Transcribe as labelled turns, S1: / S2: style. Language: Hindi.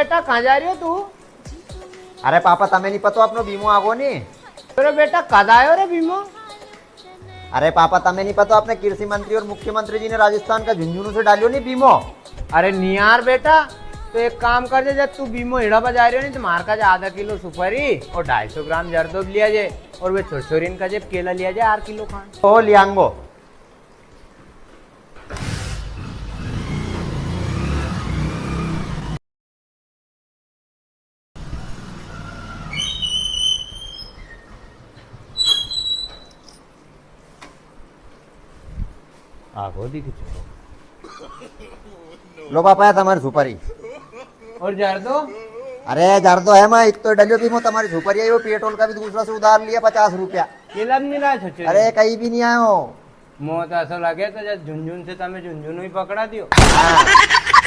S1: बेटा कहाँ जा रही हो तू?
S2: अरे पापा तमें नहीं पता अपनो बीमो आगो नहीं।
S1: अरे बेटा कद आयो रे बीमो?
S2: अरे पापा तमें नहीं पता अपने कृषि मंत्री और मुख्यमंत्री जी ने राजस्थान का झुंझुनू से डालियो नहीं बीमो।
S1: अरे नियार बेटा, तो एक काम कर जे, जब तू बीमो हिड़ा बजा रही हो नहीं तो मार का आधा किलो सुपारी और 250 ग्राम जरदोब लिया जाए और वे छोरीन का जेब केला लिया जाए 8 किलो खान।
S2: ओ लियांगो।
S1: आगो दिख
S2: लो पापा है तुम्हारी सुपारी।
S1: और जरदो?
S2: अरे जरदो है मैं एक तो डलियो बीमो तुम्हारी सुपारी है, वो पेट्रोल का भी दूसरा से उधार लिया 50 रुपया।
S1: केला भी नहीं लाया छोटे?
S2: अरे कहीं भी नहीं आयो।
S1: मोह तो ऐसा लगे तो जब झुंझुन से तमें झुंझुनू ही पकड़ा दियो।
S2: हाँ।